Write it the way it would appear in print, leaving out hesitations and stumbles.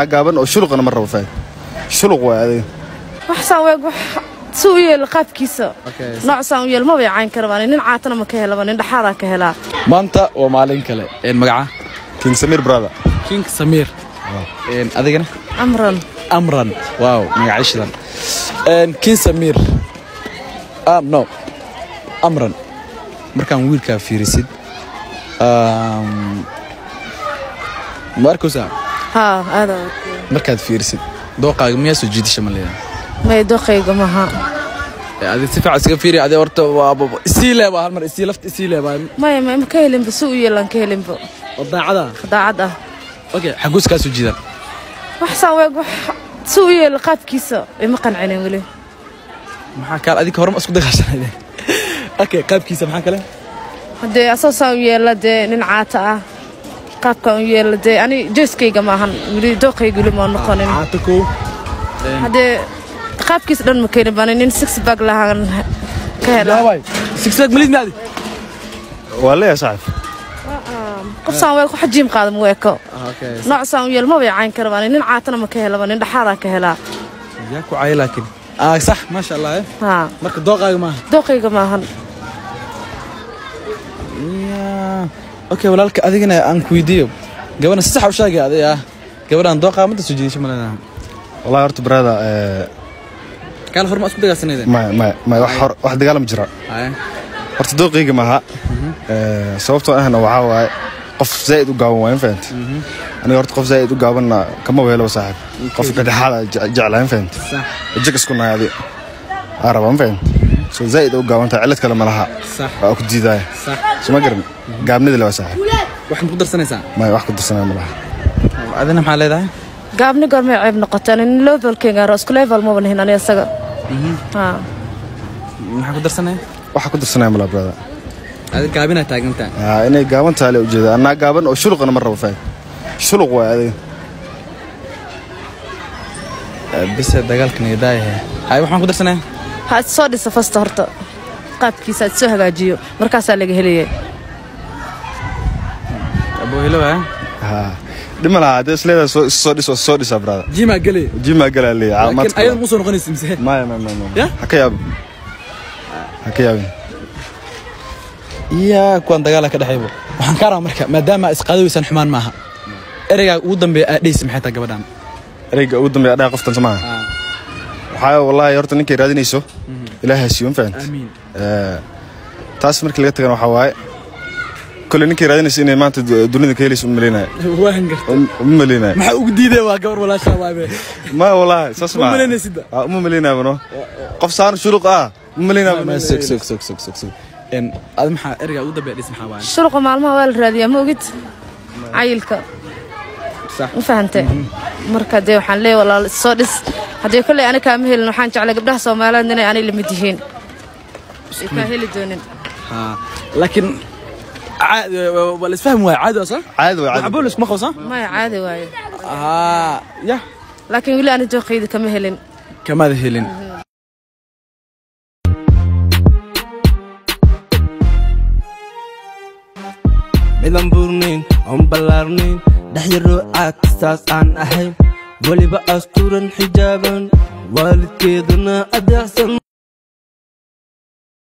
قابن أو شلق أنا مرة وفات شلق وهذه وحسن ويق سوي القاب كيسة نوع سوي ما بيعين كربان إن عاتنا مكهلا بان إن حارة كهلا ما أنت ومالين كله المجاعة كينغ سمير براذر كينغ سمير أذيقنا أمرا واو معيش ذا كينغ سمير نو أمرا مركان ويلكا في ريسيد ماركوسا هذا مركاد في ريسيد دوقة مياسو جديد شمالية ما يدوقي جماعة هذه تفعل سكفيري هذا ورت استيلة بهالمر استيلفت استيلة ما مكيلم بسوي يلا نكيلم بو ضاعدا اوكي حقوس كاسو جدا وحسن ويق سوي القاب كيسة ما قنعني ولي maxaa kaal adiga horma isku dagaashanayde okay qaabkiisa maxaa kale hadee asoo yeelade nin caata ah qaabka uu yeelade ani jeeskayga maahan wili dooqaygu lama noqonin caata ko hadee qaabkiisa dhan ma keenin baan nin six bag lahaan ka helay six bag malid maadi wala ya saaf qofsan way ku xajiim qaadam weeko okay nooc saan yeel ma biyaan karabaan nin caatana ma ka helaba nin dhaxaada ka helaa yaa ku caay laakiin صح ما شاء الله ها مرك دوقة معهن يا اوكي ولالك ادينا ان كويديو قبلنا صح وشاقي هذه قبلنا دوقة ما تسجلي شو مالنا والله هرت برادا كان فرما اسكو دغاسنيده ما wax dagaal ma jira horta dooqiga maaha sababtoo ahna waxa waay qof zaid u gaaban waan faant أنا قلت قف زايد وقابلنا كم ويلو صاحب قف قد حالة جعلان فهمت صح الجكس كنا هذه عربان فهمت سو زايد وقابلنا تعلت كلام لها صح أو كنت جداية صح شو ما قرن قابلني دلوا صاحب واحد مقدر سنة ما واحد قدر سنة ملها أذن محل هذا قابلني قرن ما عيب نقطة إن ليفل كينغ راس كل ليفل مو هنا أنا يسقى محل قدر سنة واحد قدر سنة ملها برا هذا قابلنا تاجنتا أنا قابلت على وجده أنا قابل أو شلق أنا مرة وفات شلق وهذه بس دقالك نيدايه هاي waxaan ku darsanay ha soo dhisa fasta horta qaabkiisa soo hagaajiyo markaas laga heliyay abo helo ha dhimala hada isleeda soo dhisa brada jima gali li laakiin ayad muusoo noqonaysid mise ma hakayaab iya kuwan dagaal ka dhaxaybo waxaan ka rabaa marka maadaama isqaadaysan xumaan maaha ereyga ugu dambeeya aadheys maxay tahay gabadhan ereyga ugu dambeeya adaa qoftan samaha waxa wallahi horta ninkay raadinayso ilaahay siiyun faan amiin taas markii laga tagana waxa waaye kullu ninkay raadinayso inay maanta dunida ka helayso umaleynaa waan gartay maxaa ugu diiday waa gabar walaasha waabe ma wallahi sasma umaleynaa bano qof saan shuruq umaleynaa sug en ad maxaa ereyga ugu dambeeya maxaa waaye shuruq maalmaha waa la raadiyaa ma ogid عيلك صح فهمت مركز ده وحن ليه والله الصادس هذا كله أنا كامل وحن جعل قبلها صومالان دنا يعني اللي مدهين كاهل الدنيا لكن عاد ولا فهم واي عاد صح عاد عبول اسمه خو صح ما عاد واي يا لكن يقول أنا توقيد كمهلين كمهلين midaan buurnayn oon ballaarnayn dhexyaro caagsaas aan ahayn weliba astuuran xijaaban waalidkeeduna adeecsan